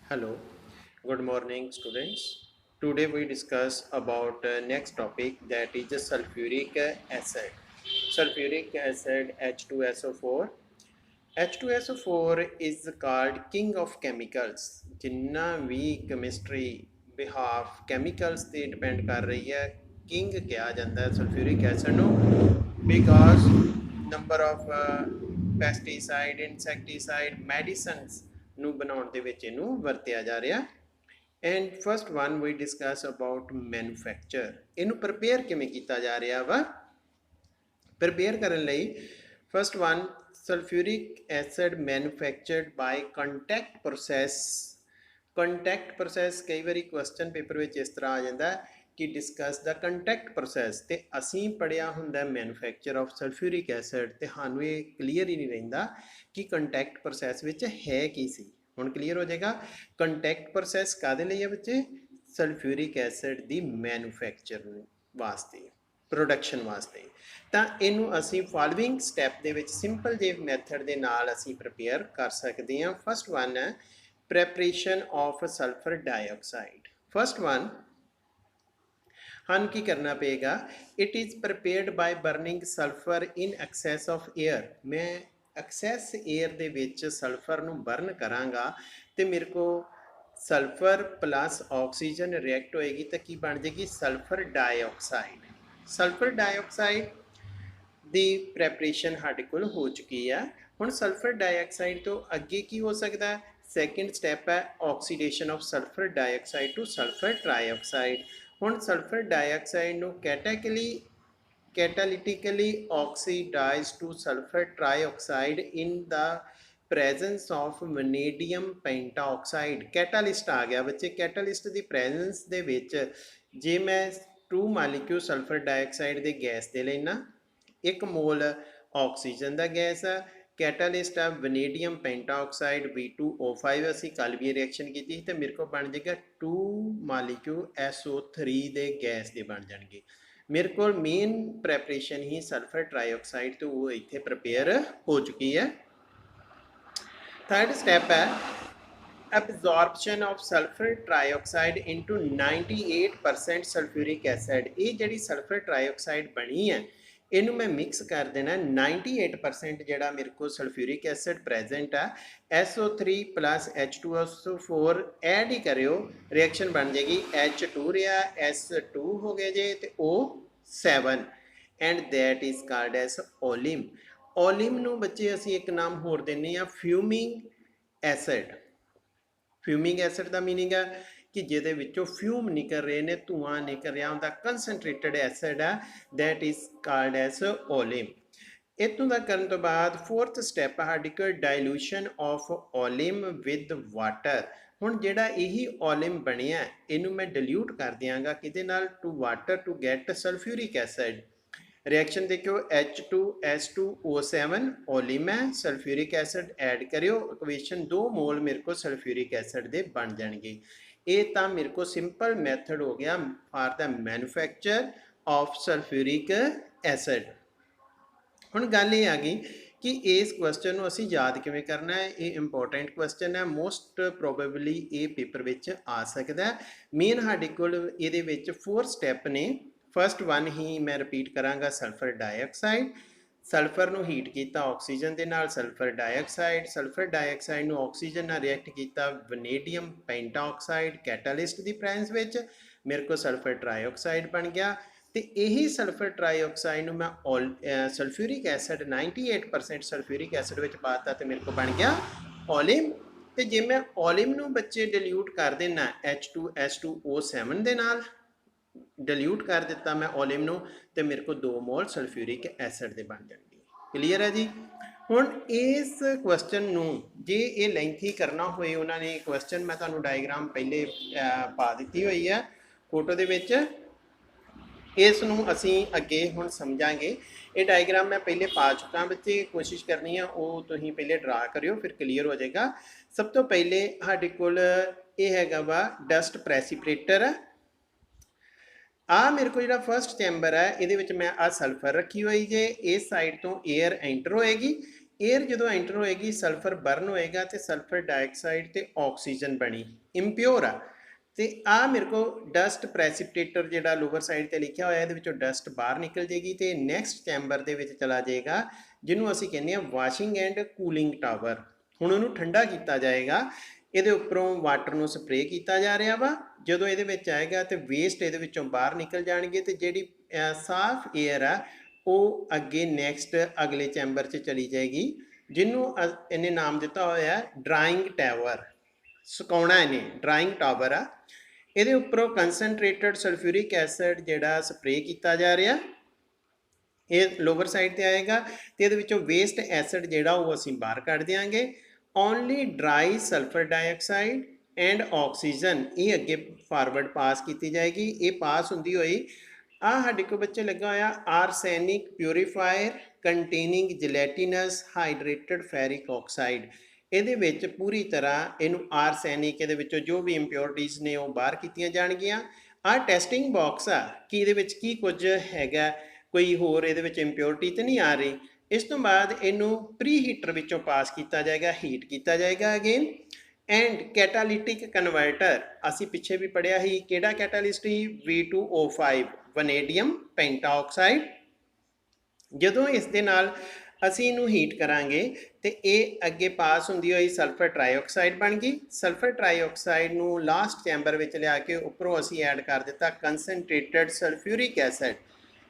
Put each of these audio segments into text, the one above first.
Hello, good morning students. Today we discuss about next topic, that is sulfuric acid. Sulfuric acid H2SO4. H2SO4 is called king of chemicals. जिन्ना भी chemistry behalf chemicals ਤੇ depend ਕਰ ਰਹੀ ਹੈ, king ਕਿਹਾ ਜਾਂਦਾ ਹੈ sulfuric acid ਨੂੰ, because number of pesticide, insecticide, medicines ਨੂੰ ਬਣਾਉਣ ਦੇ ਵਿੱਚ ਇਹਨੂੰ ਵਰਤਿਆ ਜਾ ਰਿਹਾ। And first one we discuss about manufacture, ਇਹਨੂੰ ਪ੍ਰਪੇਅਰ ਕਿਵੇਂ ਕੀਤਾ ਜਾ ਰਿਹਾ ਵਾ। ਪ੍ਰਪੇਅਰ ਕਰਨ ਲਈ first one, sulphuric acid manufactured by contact process. Contact process ਕਈ ਵਾਰੀ ਕੁਐਸਚਨ ਪੇਪਰ ਵਿੱਚ ਇਸ ਤਰ੍ਹਾਂ ਆ ਜਾਂਦਾ ਕਿ ਡਿਸਕਸ ਦਾ ਕੰਟੈਕਟ ਪ੍ਰੋਸੈਸ, ਤੇ ਅਸੀਂ ਪੜ੍ਹਿਆ ਹੁੰਦਾ ਮੈਨੂਫੈਕਚਰ ਆਫ ਸਲਫਿਊਰਿਕ ਐਸਿਡ, ਤੇ ਸਾਨੂੰ ਇਹ ਕਲੀਅਰ ਹੀ ਨਹੀਂ ਰਹਿੰਦਾ ਕਿ ਕੰਟੈਕਟ ਪ੍ਰੋਸੈਸ ਵਿੱਚ ਹੈ ਕੀ ਸੀ। ਹੁਣ ਕਲੀਅਰ ਹੋ ਜਾਏਗਾ। ਕੰਟੈਕਟ ਪ੍ਰੋਸੈਸ ਕਾਹਦੇ ਲਈ ਹੈ ਬੱਚੇ? ਸਲਫਿਊਰਿਕ ਐਸਿਡ ਦੀ ਮੈਨੂਫੈਕਚਰ ਵਾਸਤੇ, ਪ੍ਰੋਡਕਸ਼ਨ ਵਾਸਤੇ। ਤਾਂ ਇਹਨੂੰ ਅਸੀਂ ਫਾਲੋਇੰਗ ਸਟੈਪ ਦੇ ਵਿੱਚ ਸਿੰਪਲ ਜਿਹੇ ਮੈਥਡ ਦੇ ਨਾਲ ਅਸੀਂ ਪ੍ਰਪੇਅਰ ਕਰ ਸਕਦੇ ਹਾਂ। ਫਸਟ ਵਨ ਹੈ preparation of sulphur dioxide. First one ਸਾਨੂੰ ਕੀ ਕਰਨਾ ਪਏਗਾ? It is prepared by burning sulphur in excess of air. ਮੈਂ ਐਕਸੈਸ ਏਅਰ ਦੇ ਵਿੱਚ ਸਲਫਰ ਨੂੰ ਬਰਨ ਕਰਾਂਗਾ ਤੇ ਮੇਰੇ ਕੋ ਸਲਫਰ ਪਲੱਸ ਆਕਸੀਜਨ ਰਿਐਕਟ ਹੋਏਗੀ ਤਾਂ ਕੀ ਬਣ ਜਾਏਗੀ? Sulphur dioxide. ਸਲਫਰ ਡਾਈਆਕਸਾਈਡ ਦੀ ਪ੍ਰੈਪਰੇਸ਼ਨ ਸਾਡੇ ਕੋਲ ਹੋ ਚੁੱਕੀ ਹੈ। ਹੁਣ ਸਲਫਰ ਡਾਈਆਕਸਾਈਡ ਤੋਂ ਅੱਗੇ ਕੀ ਹੋ ਸਕਦਾ? ਸੈਕਿੰਡ ਸਟੈਪ ਹੈ oxidation of sulphur dioxide to sulphur trioxide. ਹੁਣ ਸਲਫਰ ਡਾਈਆਕਸਾਈਡ ਨੂੰ catalytically oxidized to sulfur trioxide in the presence of vanadium pentaoxide। Catalyst आ गया बच्चे। कैटालिस्ट की प्रेजेंस ਦੇ ਵਿੱਚ ਜੇ मैं 2 ਮਾਲੀਕਿਊਲ ਸਲਫਰ ਡਾਈਆਕਸਾਈਡ ਦੇ ਗੈਸ ਦੇ ਲੈਣਾ, 1 ਮੋਲ ਆਕਸੀਜਨ ਦਾ ਗੈਸ ਆ, कैटालिस्ट ਆ ਵਨੇਡੀਅਮ ਪੈਂਟਾਆਕਸਾਈਡ V2O5, ਅਸੀਂ ਕੱਲ ਵੀ ਰਿਐਕਸ਼ਨ ਕੀਤੀ ਤੇ ਮੇਰੇ ਕੋਲ ਬਣ ਜਾਏਗਾ 2 ਮਾਲੀਕਿਊਲ SO3 ਦੇ ਗੈਸ ਦੇ ਬਣ ਜਾਣਗੇ। ਮੇਰੇ ਕੋਲ ਮੇਨ ਪ੍ਰੈਪਰੇਸ਼ਨ ਹੀ ਸਲਫਰ ਟ੍ਰਾਈਆਕਸਾਈਡ ਤੋਂ ਉਹ ਇੱਥੇ ਪ੍ਰਪੇਅਰ ਹੋ ਚੁੱਕੀ ਹੈ। ਥਰਡ ਸਟੈਪ ਹੈ absorption of sulfur trioxide into 98% sulfuric acid। ਇਹ ਜਿਹੜੀ ਸਲਫਰ ਟ੍ਰਾਈਆਕਸਾਈਡ ਬਣੀ ਹੈ ਇਹਨੂੰ ਮੈਂ ਮਿਕਸ ਕਰ ਦੇਣਾ 98% ਜਿਹੜਾ ਮੇਰੇ ਕੋਲ ਸਲਫਿਊਰਿਕ ਐਸਿਡ ਪ੍ਰੈਜ਼ੈਂਟ ਆ, SO3 ਪਲੱਸ H2SO4 ਐਡ ਹੀ ਕਰਿਓ, ਰਿਐਕਸ਼ਨ ਬਣ ਜਾਏਗੀ H2 ਰਿਹਾ, S2 ਹੋ ਗਏ ਜੇ ਤੇ O7, and that is called as oleum. Oleum ਨੂੰ ਬੱਚੇ ਅਸੀਂ ਇੱਕ ਨਾਮ ਹੋਰ ਦਿੰਦੇ ਆ ਫਿਊਮਿੰਗ ਐਸਿਡ। ਫਿਊਮਿੰਗ ਐਸਿਡ ਦਾ ਮੀਨਿੰਗ ਹੈ ਕਿ ਜਿਹਦੇ ਵਿੱਚੋਂ ਫਿਊਮ ਨਿਕਲ ਰਹੇ ਨੇ, ਧੂਆਂ ਨਿਕਲ ਰਿਹਾ ਹੁੰਦਾ, ਕੰਸਨਟ੍ਰੇਟਡ ਐਸਿਡ ਹੈ, ਦੈਟ ਇਜ਼ ਕਾਲਡ ਐਸ ਓਲਿਮ। ਇੱਥੋਂ ਦਾ ਕਰਨ ਤੋਂ ਬਾਅਦ ਫੋਰਥ ਸਟੈਪ ਸਾਡੀ ਕੋਲ ਡਾਇਲੂਸ਼ਨ ਆਫ ਓਲਿਮ ਵਿਦ ਵਾਟਰ। ਹੁਣ ਜਿਹੜਾ ਇਹੀ ਓਲਿਮ ਬਣਿਆ ਇਹਨੂੰ ਮੈਂ ਡਿਲੂਟ ਕਰ ਦਿਆਂਗਾ ਕਿਹਦੇ ਨਾਲ? To water to get sulphuric acid. Reaction ਦੇਖਿਓ H2S2O7 ਓਲਿਮ ਹੈ, ਸਲਫਿਊਰਿਕ ਐਸਿਡ ਐਡ ਕਰਿਓ, ਇਕੁਏਸ਼ਨ 2 ਮੋਲ ਮੇਰੇ ਕੋਲ ਸਲਫਿਊਰਿਕ ਐਸਿਡ ਦੇ ਬਣ ਜਾਣਗੇ। ਇਹ ਤਾਂ ਮੇਰੇ ਕੋਲ ਸਿੰਪਲ ਮੈਥਡ ਹੋ ਗਿਆ for the manufacture of sulphuric acid. ਹੁਣ ਗੱਲ ਇਹ ਆ ਗਈ ਕਿ ਇਸ ਕੁਐਸਚਨ ਨੂੰ ਅਸੀਂ ਯਾਦ ਕਿਵੇਂ ਕਰਨਾ ਹੈ। ਇਹ ਇੰਪੋਰਟੈਂਟ ਕੁਐਸਚਨ ਹੈ, ਮੋਸਟ ਪ੍ਰੋਬੇਬਲੀ ਇਹ ਪੇਪਰ ਵਿੱਚ ਆ ਸਕਦਾ। ਮੇਨ ਸਾਡੇ ਕੋਲ ਇਹਦੇ ਵਿੱਚ 4 ਸਟੈਪ ਨੇ। ਫਸਟ ਵਨ ਹੀ ਮੈਂ ਰਿਪੀਟ ਕਰਾਂਗਾ, ਸਲਫਰ ਡਾਈਆਕਸਾਈਡ। ਸਲਫਰ ਨੂੰ ਹੀਟ ਕੀਤਾ ਆਕਸੀਜਨ ਦੇ ਨਾਲ, ਸਲਫਰ ਡਾਈਆਕਸਾਈਡ। ਸਲਫਰ ਡਾਈਆਕਸਾਈਡ ਨੂੰ ਆਕਸੀਜਨ ਨਾਲ ਰਿਐਕਟ ਕੀਤਾ ਵਨੇਡੀਅਮ ਪੈਂਟਾਆਕਸਾਈਡ ਕੈਟਾਲਿਸਟ ਦੀ ਪ੍ਰੈਜ਼ੈਂਸ ਵਿੱਚ, ਮੇਰੇ ਕੋਲ ਸਲਫਰ ਟ੍ਰਾਈਆਕਸਾਈਡ ਬਣ ਗਿਆ। ਤੇ ਇਹੀ ਸਲਫਰ ਟ੍ਰਾਈਆਕਸਾਈਡ ਨੂੰ ਮੈਂ ਸਲਫਿਊਰਿਕ ਐਸਿਡ 98% ਸਲਫਿਊਰਿਕ ਐਸਿਡ ਵਿੱਚ ਪਾਤਾ ਤੇ ਮੇਰੇ ਕੋਲ ਬਣ ਗਿਆ ਓਲਿਮ। ਤੇ ਜੇ ਮੈਂ ਓਲਿਮ ਨੂੰ ਬੱਚੇ ਡਿਲੂਟ ਕਰ ਦੇਣਾ H2S2O7 ਦੇ ਨਾਲ, ਡਿਲੂਟ ਕਰ ਦਿੱਤਾ ਮੈਂ ਓਲਿਮ ਨੂੰ, ਤੇ ਮੇਰੇ ਕੋਲ 2 ਮੋਲ ਸਲਫਿਊਰਿਕ ਐਸਿਡ ਦੇ ਬਣ ਜਾਣਗੇ। ਕਲੀਅਰ ਹੈ ਜੀ। ਹੁਣ ਇਸ ਕੁਐਸਚਨ ਨੂੰ ਜੇ ਇਹ ਲੈਂਥੀ ਕਰਨਾ ਹੋਏ, ਉਹਨਾਂ ਨੇ ਕੁਐਸਚਨ ਮੈਂ ਤੁਹਾਨੂੰ ਡਾਇਗਰਾਮ ਪਹਿਲੇ ਪਾ ਦਿੱਤੀ ਹੋਈ ਹੈ ਫੋਟੋ ਦੇ ਵਿੱਚ, ਇਸ ਨੂੰ ਅਸੀਂ ਅੱਗੇ ਹੁਣ ਸਮਝਾਂਗੇ। ਇਹ ਡਾਇਗਰਾਮ ਮੈਂ ਪਹਿਲੇ ਪਾ ਚੁੱਕਾ ਬੱਚੇ, ਕੋਸ਼ਿਸ਼ ਕਰਨੀ ਆ ਉਹ ਤੁਸੀਂ ਪਹਿਲੇ ਡਰਾ ਕਰਿਓ, ਫਿਰ ਕਲੀਅਰ ਹੋ ਜਾਏਗਾ। ਸਭ ਤੋਂ ਪਹਿਲੇ ਸਾਡੇ ਕੋਲ ਇਹ ਹੈਗਾ ਵਾ ਡਸਟ ਪ੍ਰੈਸੀਪਰੇਟਰ। ਆ ਮੇਰੇ ਕੋਲ ਜਿਹੜਾ ਫਸਟ ਚੈਂਬਰ ਹੈ ਇਹਦੇ ਵਿੱਚ ਮੈਂ ਆ ਸਲਫਰ ਰੱਖੀ ਹੋਈ ਜੇ, ਇਸ ਸਾਈਡ ਤੋਂ ਏਅਰ ਐਂਟਰ ਹੋਏਗੀ, एयर जो एंटर होएगी सल्फर बर्न होएगा तो सल्फर डाइऑक्साइड तो ऑक्सीजन बनी इंप्योर आ तो आ मेरे को डस्ट प्रैसिपिटेटर जो लोअर साइड पर लिखा होया ये डस्ट बाहर निकल जाएगी तो नैक्सट चैंबर के चला जाएगा जिन्होंने असीं कहने वाशिंग एंड कूलिंग टावर। हुण उहनूं ठंडा किया जाएगा ये उपरों वाटर में स्प्रे किया जा रहा वा जो ये आएगा तो वेस्ट ये बाहर निकल जाएंगे तो जी साफ एयर आ वो अगे नैक्सट अगले चैंबर च चली जाएगी जिन्हों इन्हें नाम दिता होया ड्राइंग टावर सुकाउणा इन्हें ड्राइंग टावर आ ये उपरों कंसनट्रेटेड सल्फ्यूरिक एसिड जोड़ा स्प्रे किया जा रहा ये लोअर साइड पर आएगा तो ये वेस्ट एसिड जोड़ा वो असीं बाहर कढ़ देंगे। Only dry sulphur dioxide and oxygen ये अगे फॉरवर्ड पास की जाएगी। ये पास होंदी हुई साडे को बच्चे लगा होया arsenic purifier containing gelatinous hydrated ferric oxide ये पूरी तरह इनू आरसैनिक ये जो भी इंप्योरिटीज़ ने वो बाहर कीतियां जाणगियां। आ टेस्टिंग बॉक्स आ कि ये कुछ हैगा कोई होर ये इंप्योरिटी तो नहीं आ रही। इस तो बाद इनू प्री हीटर विचों पास किया जाएगा हीट किया जाएगा अगेन एंड कैटालिटिक कन्वर्टर असी पिछे भी पढ़िया ही केड़ा कैटालिस्ट ही V2O5 वनेडियम पेंटाऑक्साइड जदों इस दे नाल असी इनू हीट करांगे तो ये अगे पास होंदी हुई सल्फर ट्राईऑक्साइड बन गई। सल्फर ट्राईऑक्साइड नू लास्ट चैंबर विच लिया के उपरों असी ऐड कर दिता कंसनट्रेटेड सल्फ्यूरिक एसिड।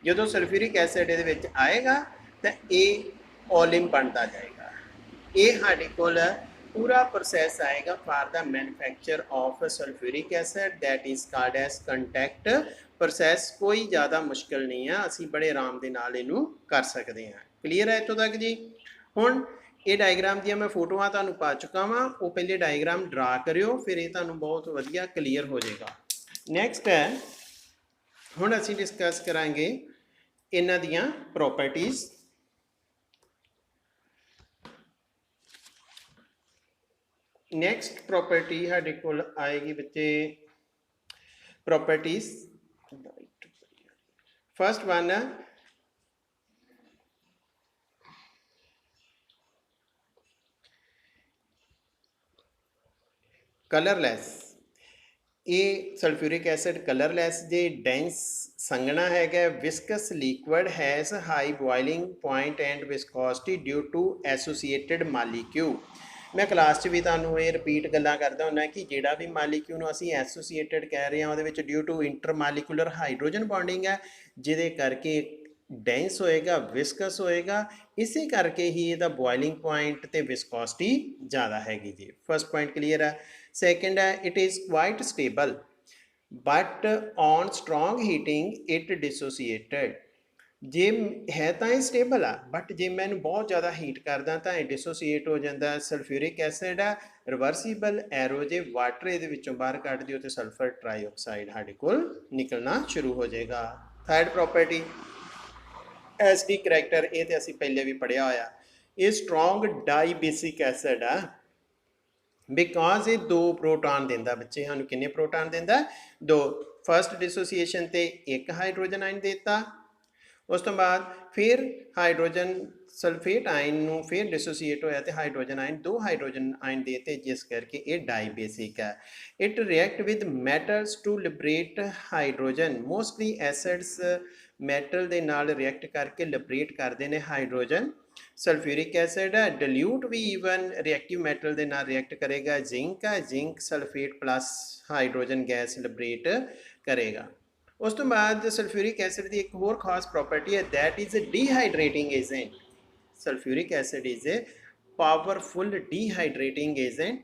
जो सल्फ्यूरिक एसिड ये आएगा तो ये ओलिम बनता जाएगा। ये साढ़े को पूरा प्रोसैस आएगा for the manufacture of sulphuric acid that is called as contact process. कोई ज़्यादा मुश्किल नहीं है असी बड़े आराम के नाल इनू कर सकते हैं। क्लीयर है इतों तक जी। हुण ये डायग्राम दी मैं फोटोआं तुहानूं पा चुका वां वो पहले डायग्राम ड्रा करियो फिर ये तुहानूं बहुत वधिया क्लीयर हो जाएगा। नैक्सट है हुण असीं डिस्कस करांगे इन्हां दियां प्रॉपर्टीज़। नैक्सट प्रॉपर्टी साडे कोल आएगी बच्चे प्रॉपर्टीज़। फर्स्ट वन है कलरलैस। ये सल्फ्यूरिक एसिड कलरलैस जे डेंस संघना है viscous liquid has high boiling point and viscosity due to associated molecule. मैं क्लास च भी तुहानूं ये रिपीट गल्लां करदा हुंदा कि जिहड़ा भी मालीक्यू नूं असीं एसोसीएटेड कह रहे हैं उहदे विच due to intermolecular hydrogen bonding है जिहदे करके डेंस होएगा विस्कस होएगा इसे करके ही इहदा बॉइलिंग पॉइंट ते विस्कोसिटी ज़्यादा हैगी जी। फर्स्ट पॉइंट क्लीयर है। सेकेंड है it is quite stable but on strong heating it dissociated. जे है तो ये स्टेबल आ बट जे मैं बहुत ज़्यादा हीट करदा तो ये डिसोसीएट हो जाता। सल्फ्यूरिक एसिड है रिवर्सीबल एरो जे वाटर ये बाहर कट दिओ तो सल्फर ट्राईऑक्साइड साडे कोल निकलना शुरू हो जाएगा। थर्ड प्रॉपर्टी SD करैक्टर ये तो असीं पहले भी पढ़िया होया। ये स्ट्रोंग डाईबेसिक एसिड आ बिकॉज ये दो प्रोटॉन देंदा बच्चे सानूं किन्ने प्रोटॉन देंदा दो। फर्स्ट डिसोसीएशन ते एक हाइड्रोजन आयन देता उस तो बाद फिर हाइड्रोजन सल्फेट आयन नूं फिर डिसोसीएट होया तो हाइड्रोजन आयन दो हाइड्रोजन आयन देते जिस करके ये डाईबेसिक है। It react with metals to liberate hydrogen. Mostly acids metal दे नाल रिएक्ट करके लिबरेट करते हैं हाइड्रोजन। सल्फ्यूरिक एसिड है डिल्यूट भी ईवन रिएक्टिव मैटल दे नाल रिएक्ट करेगा। जिंक है zinc sulphate plus hydrogen gas liberate करेगा। उस तो बाद सल्फ्यूरिक एसिड की एक होर खास प्रॉपर्टी है that is a dehydrating agent. Sulphuric acid is a powerful dehydrating agent.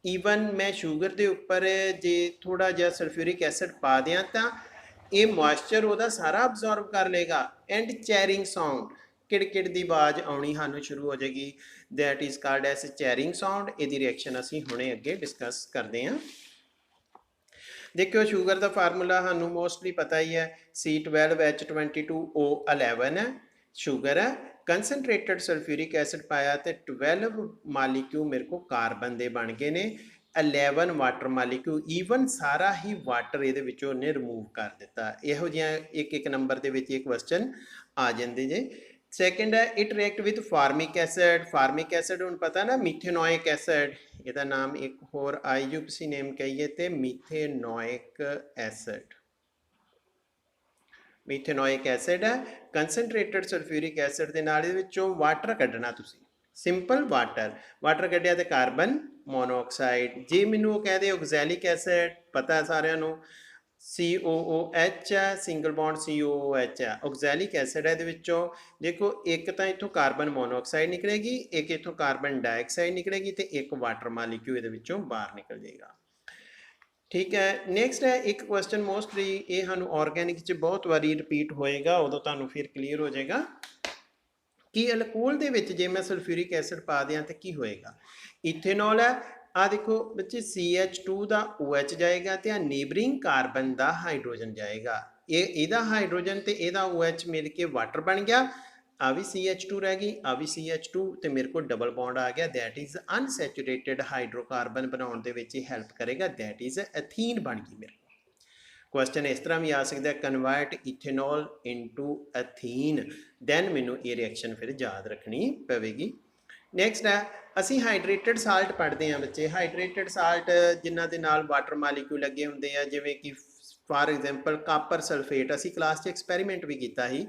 Even मैं शूगर के उपर जे थोड़ा जहा सल्फ्यूरिक एसिड पा दियाँ तो ये मॉइस्चर वो सारा अबजॉर्व कर लेगा एंड चैरिंग साउंड किड़किड़ की आवाज़ आनी सानू शुरू हो जाएगी that is called as charring sound. ये रिएक्शन असी हुणे अगे डिस्कस करते हैं। देखियो शुगर का फार्मूला सानू मोस्टली पता ही है C12H22O11 है शुगर है। कंसनट्रेटेड सल्फ्यूरिक एसिड पाया तो 12 मालीक्यू मेरे को कार्बन दे बन गए ने 11 वाटर मालीक्यू ईवन सारा ही वाटर ये रिमूव कर दिता। इहो जिहा एक एक नंबर के एक क्वेश्चन आ जाते जे। ਸੈਕਿੰਡ ਹੈ it react with formic acid. Formic acid ਹੁਣ ਪਤਾ ਨਾ ਮਿਥੇਨੋਇਕ ਐਸਿਡ, ਇਹਦਾ ਨਾਮ ਇੱਕ ਹੋਰ IUPAC ਨੇਮ ਕਹੀਏ ਤੇ ਮਿਥੇਨੋਇਕ ਐਸਿਡ। ਮਿਥੇਨੋਇਕ ਐਸਿਡ ਹੈ ਕੰਸਨਟ੍ਰੇਟਡ ਸਲਫਿਊਰਿਕ ਐਸਿਡ ਦੇ ਨਾਲ ਇਹਦੇ ਵਿੱਚੋਂ ਵਾਟਰ ਕੱਢਣਾ ਤੁਸੀਂ, ਸਿੰਪਲ ਵਾਟਰ ਕੱਢਿਆ ਤੇ ਕਾਰਬਨ ਮੋਨੋਆਕਸਾਈਡ। ਜੇ ਮੈਨੂੰ ਉਹ ਕਹਦੇ ਆਕਜ਼ੈਲਿਕ ਐਸਿਡ, ਪਤਾ ਸਾਰਿਆਂ ਨੂੰ COOH ਹੈ, ਸਿੰਗਲ ਬੌਂਡ COOH ਹੈ, ਆਕਜ਼ੈਲਿਕ ਐਸਿਡ ਹੈ। ਇਹਦੇ ਵਿੱਚੋਂ ਦੇਖੋ ਇੱਕ ਤਾਂ ਇੱਥੋਂ ਕਾਰਬਨ ਮੋਨੋਆਕਸਾਈਡ ਨਿਕਲੇਗੀ, ਇੱਕ ਇੱਥੋਂ ਕਾਰਬਨ ਡਾਈਆਕਸਾਈਡ ਨਿਕਲੇਗੀ ਤੇ ਇੱਕ ਵਾਟਰ ਮਾਲੀਕਿਊਲ ਇਹਦੇ ਵਿੱਚੋਂ ਬਾਹਰ ਨਿਕਲ ਜਾਏਗਾ। ਠੀਕ ਹੈ। ਨੈਕਸਟ ਹੈ ਇੱਕ ਕੁਐਸਚਨ ਮੋਸਟਲੀ ਇਹ ਸਾਨੂੰ ਆਰਗੈਨਿਕ 'ਚ ਬਹੁਤ ਵਾਰੀ ਰਿਪੀਟ ਹੋਏਗਾ, ਉਦੋਂ ਤੁਹਾਨੂੰ ਫਿਰ ਕਲੀਅਰ ਹੋ ਜਾਏਗਾ ਕਿ ਅਲਕੋਹਲ ਦੇ ਵਿੱਚ ਜੇ ਮੈਂ ਸਲਫਿਊਰਿਕ ਐਸਿਡ ਪਾ ਦਿਆਂ ਤਾਂ ਕੀ ਹੋਏਗਾ। ਇਥੇਨੋਲ ਹੈ, ਆ ਦੇਖੋ ਬੱਚੇ CH2 ਦਾ OH ਜਾਏਗਾ ਤੇ ਆ ਨੇਬਰਿੰਗ ਕਾਰਬਨ ਦਾ ਹਾਈਡਰੋਜਨ ਜਾਏਗਾ। ਇਹਦਾ ਹਾਈਡਰੋਜਨ ਤੇ ਇਹਦਾ OH ਮਿਲ ਕੇ ਵਾਟਰ ਬਣ ਗਿਆ। ਆ ਵੀ CH2 ਰਹਿ ਗਈ, ਆ ਵੀ CH2 ਤੇ ਮੇਰੇ ਕੋਲ ਡਬਲ ਬੌਂਡ ਆ ਗਿਆ, ਦੈਟ ਇਜ਼ ਅਨਸੈਚੂਰੇਟਡ ਹਾਈਡਰੋਕਾਰਬਨ ਬਣਾਉਣ ਦੇ ਵਿੱਚ ਇਹ ਹੈਲਪ ਕਰੇਗਾ, ਦੈਟ ਇਜ਼ ਐਥੀਨ ਬਣ ਗਈ ਮੇਰੇ ਕੋਲ। ਕੁਐਸਚਨ ਇਸ ਤਰ੍ਹਾਂ ਵੀ ਆ ਸਕਦਾ ਕਨਵਰਟ ਇਥੇਨੋਲ ਇਨਟੂ ਐਥੀਨ, ਦੈਨ ਮੈਨੂੰ ਇਹ ਰਿਐਕਸ਼ਨ ਫਿਰ ਯਾਦ ਰੱਖਣੀ ਪਵੇਗੀ। ਨੈਕਸਟ ਹੈ ਅਸੀਂ ਹਾਈਡਰੇਟਡ ਸਾਲਟ ਪੜ੍ਹਦੇ ਹਾਂ ਬੱਚੇ। ਹਾਈਡਰੇਟਡ ਸਾਲਟ ਜਿਨ੍ਹਾਂ ਦੇ ਨਾਲ ਵਾਟਰ ਮਾਲੀਕਿਊਲ ਲੱਗੇ ਹੁੰਦੇ ਆ, ਜਿਵੇਂ ਕਿ ਫਾਰ ਐਗਜ਼ਾਮਪਲ ਕਾਪਰ ਸਲਫੇਟ। ਅਸੀਂ ਕਲਾਸ 'ਚ ਐਕਸਪੈਰੀਮੈਂਟ ਵੀ ਕੀਤਾ ਸੀ।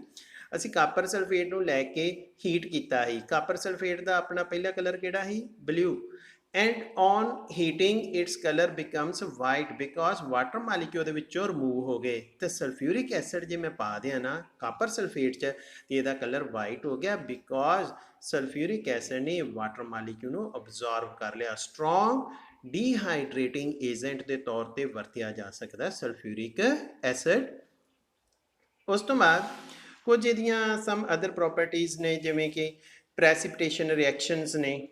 ਅਸੀਂ ਕਾਪਰ ਸਲਫੇਟ ਨੂੰ ਲੈ ਕੇ ਹੀਟ ਕੀਤਾ ਸੀ। ਕਾਪਰ ਸਲਫੇਟ ਦਾ ਆਪਣਾ ਪਹਿਲਾ ਕਲਰ ਕਿਹੜਾ ਸੀ? Blue. And on heating its colour becomes white because water molecule ਦੇ ਵਿੱਚੋਂ ਰਿਮੂਵ ਹੋ ਗਏ। ਤੇ ਸਲਫਿਊਰਿਕ ਐਸਿਡ ਜੇ ਮੈਂ ਪਾ ਦਿਆਂ ਨਾ ਕਾਪਰ ਸਲਫੇਟ 'ਚ ਤੇ ਇਹਦਾ ਕਲਰ ਵਾਈਟ ਹੋ ਗਿਆ, ਬਿਕੋਜ਼ ਸਲਫਿਊਰਿਕ ਐਸਿਡ ਨੇ ਵਾਟਰ ਮਾਲੀਕਿਊਲ ਨੂੰ ਅਬਜ਼ੌਰਬ ਕਰ ਲਿਆ। ਸਟਰੋਂਗ ਡੀਹਾਈਡਰੇਟਿੰਗ ਏਜੰਟ ਦੇ ਤੌਰ ਤੇ ਵਰਤਿਆ ਜਾ ਸਕਦਾ ਸਲਫਿਊਰਿਕ ਐਸਿਡ। ਉਸ ਤੋਂ ਬਾਅਦ ਕੁਝ ਇਹਦੀਆਂ ਸਮ ਅਦਰ ਪ੍ਰੋਪਰਟੀਜ਼ ਨੇ, ਜਿਵੇਂ ਕਿ ਪ੍ਰੈਸਿਪਿਟੇਸ਼ਨ ਰਿਐਕਸ਼ਨਸ ਨੇ।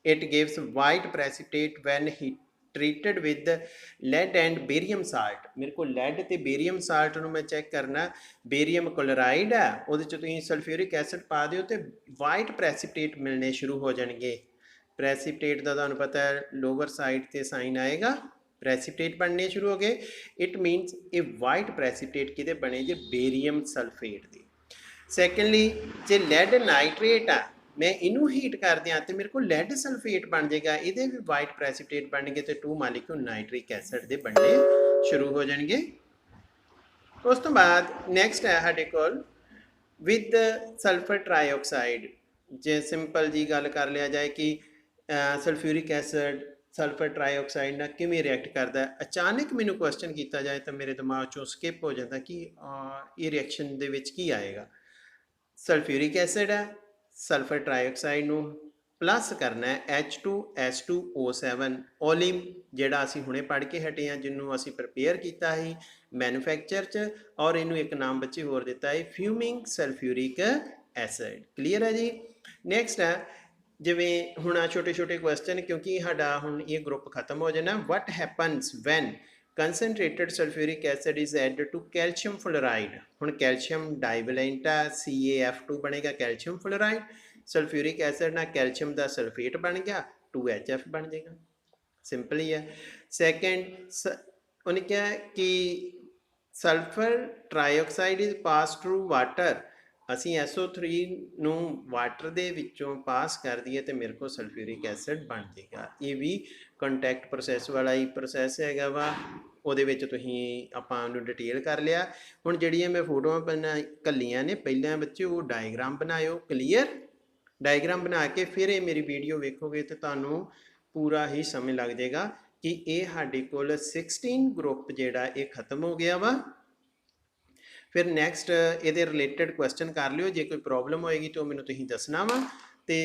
It gives white precipitate when ਹੀ treated with lead and barium salt. ਮੇਰੇ ਕੋਲ ਲੈਡ ਤੇ ਬੇਰੀਅਮ ਸਾਲਟ ਨੂੰ ਮੈਂ ਚੈੱਕ ਕਰਨਾ, ਬੇਰੀਅਮ ਕਲੋਰਾਈਡ ਹੈ, ਉਹਦੇ 'ਚ ਤੁਸੀਂ ਸਲਫਿਊਰਿਕ ਐਸਿਡ ਪਾ ਦਿਓ ਤੇ ਵਾਈਟ ਪ੍ਰੈਸਿਪਿਟੇਟ ਮਿਲਣੇ ਸ਼ੁਰੂ ਹੋ ਜਾਣਗੇ। ਪ੍ਰੈਸਿਪਿਟੇਟ ਦਾ ਤੁਹਾਨੂੰ ਪਤਾ ਹੈ ਲੋਅਰ ਸਾਈਡ ਤੇ ਸਾਈਨ ਆਏਗਾ, ਪ੍ਰੈਸਿਪਿਟੇਟ ਬਣਨੇ ਸ਼ੁਰੂ ਹੋ ਗਏ। ਇਟ ਮੀਨਸ ਇਹ ਵਾਈਟ ਪ੍ਰੈਸਿਪਿਟੇਟ ਕਿਹਦੇ ਬਣੇ ਜੇ? ਬੇਰੀਅਮ ਸਲਫੇਟ ਦੇ। ਸੈਕੰਡਲੀ ਜੇ ਲੈਡ ਨਾਈਟ੍ਰੇਟ ਆ, ਮੈਂ ਇਹਨੂੰ ਹੀਟ ਕਰ ਦਿਆਂ ਤੇ ਮੇਰੇ ਕੋਲ ਲੈਡ ਸਲਫੇਟ ਬਣ ਜਾਏਗਾ, ਇਹਦੇ ਵੀ ਵਾਈਟ ਪ੍ਰੈਸਿਪਿਟੇਟ ਬਣਨਗੇ ਤੇ 2 ਮਾਲੀਕਿਊਲ ਨਾਈਟ੍ਰਿਕ ਐਸਿਡ ਦੇ ਬਣਨੇ ਸ਼ੁਰੂ ਹੋ ਜਾਣਗੇ। ਉਸ ਤੋਂ ਬਾਅਦ ਨੈਕਸਟ ਹੈ ਸਾਡੇ ਕੋਲ ਵਿਦ ਸਲਫਰ ਟਰਾਈਆਕਸਾਈਡ। ਜੇ ਸਿੰਪਲ ਜੀ ਗੱਲ ਕਰ ਲਿਆ ਜਾਏ ਕਿ ਸਲਫਿਊਰਿਕ ਐਸਿਡ ਸਲਫਰ ਟਰਾਈਆਕਸਾਈਡ ਨਾਲ ਕਿਵੇਂ ਰਿਐਕਟ ਕਰਦਾ ਹੈ, ਅਚਾਨਕ ਮੈਨੂੰ ਕੁਐਸਚਨ ਕੀਤਾ ਜਾਏ ਤਾਂ ਮੇਰੇ ਦਿਮਾਗ 'ਚੋਂ ਸਕਿਪ ਹੋ ਜਾਂਦਾ ਕਿ ਇਹ ਰਿਐਕਸ਼ਨ ਦੇ ਵਿੱਚ ਕੀ ਆਏਗਾ। ਸਲਫਿਊਰਿਕ ਐਸਿਡ ਹੈ, ਸਲਫਰ ਟਰਾਈਆਕਸਾਈਡ ਨੂੰ ਪਲੱਸ ਕਰਨਾ ਹੈ H2S2O7 ਓਲਿਮ, ਜਿਹੜਾ ਅਸੀਂ ਹੁਣੇ ਪੜ੍ਹ ਕੇ ਹਟੇ ਹਾਂ, ਜਿਹਨੂੰ ਅਸੀਂ ਪ੍ਰਪੇਅਰ ਕੀਤਾ ਸੀ ਮੈਨੂਫੈਕਚਰ 'ਚ, ਔਰ ਇਹਨੂੰ ਇੱਕ ਨਾਮ ਬੱਚੇ ਹੋਰ ਦਿੱਤਾ ਹੈ ਫਿਊਮਿੰਗ ਸਲਫਿਊਰਿਕ ਐਸਿਡ। ਕਲੀਅਰ ਹੈ ਜੀ। ਨੈਕਸਟ ਹੈ ਜਿਵੇਂ ਹੁਣ ਆ ਛੋਟੇ ਛੋਟੇ ਕੁਐਸਚਨ, ਕਿਉਂਕਿ ਸਾਡਾ ਹੁਣ ਇਹ ਗਰੁੱਪ ਖਤਮ ਹੋ ਜਾਣਾ। What happens when concentrated sulfuric acid is added to calcium fluoride। ਹੁਣ ਕੈਲਸ਼ੀਅਮ ਡਾਈਵੈਲੈਂਟ ਆ, CaF2 ਬਣੇਗਾ ਕੈਲਸ਼ੀਅਮ ਫਲੋਰਾਈਡ। ਸਲਫਿਊਰਿਕ ਐਸਿਡ ਨਾਲ ਕੈਲਸ਼ੀਅਮ ਦਾ ਸਲਫੇਟ ਬਣ ਗਿਆ, 2HF ਬਣ ਜਾਏਗਾ। ਸਿੰਪਲ ਹੀ ਹੈ। ਸੈਕਿੰਡ ਉਹਨੇ ਕਿਹਾ ਕਿ sulphur trioxide is pass through water. ਅਸੀਂ SO3 ਨੂੰ ਵਾਟਰ ਦੇ ਵਿੱਚੋਂ ਪਾਸ ਕਰ ਦਈਏ ਤੇ ਮੇਰੇ ਕੋਲ ਸਲਫਿਊਰਿਕ ਐਸਿਡ ਬਣ ਜਾਏਗਾ। ਇਹ ਵੀ ਕੰਟੈਕਟ ਪ੍ਰੋਸੈਸ ਵਾਲਾ ਹੀ ਪ੍ਰੋਸੈਸ ਹੈਗਾ ਵਾ, ਉਹਦੇ ਵਿੱਚ ਤੁਸੀਂ ਆਪਾਂ ਉਹਨੂੰ ਡਿਟੇਲ ਕਰ ਲਿਆ। ਹੁਣ ਜਿਹੜੀਆਂ ਮੈਂ ਫੋਟੋਆਂ ਘੱਲੀਆਂ ਨੇ ਪਹਿਲਾਂ ਬੱਚੇ ਉਹ ਡਾਇਗਰਾਮ ਬਣਾਇਓ। ਕਲੀਅਰ? ਡਾਇਗਰਾਮ ਬਣਾ ਕੇ ਫਿਰ ਇਹ ਮੇਰੀ ਵੀਡੀਓ ਵੇਖੋਗੇ ਤੇ ਤੁਹਾਨੂੰ ਪੂਰਾ ਹੀ ਸਮਝ ਲੱਗ ਜਾਏਗਾ ਕਿ ਇਹ ਸਾਡੇ ਕੋਲ 16 ਗਰੁੱਪ ਜਿਹੜਾ ਇਹ ਖਤਮ ਹੋ ਗਿਆ ਵਾ। ਫਿਰ ਨੈਕਸਟ ਇਹਦੇ ਰਿਲੇਟਡ ਕੁਐਸਚਨ ਕਰ ਲਿਓ, ਜੇ ਕੋਈ ਪ੍ਰੋਬਲਮ ਹੋਏਗੀ ਤਾਂ ਉਹ ਮੈਨੂੰ ਤੁਸੀਂ ਦੱਸਣਾ ਵਾ। ਤੇ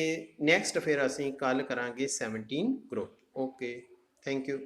ਨੈਕਸਟ ਫਿਰ ਅਸੀਂ ਕੱਲ ਕਰਾਂਗੇ 17 ਗਰੁੱਪ। Okay, thank you.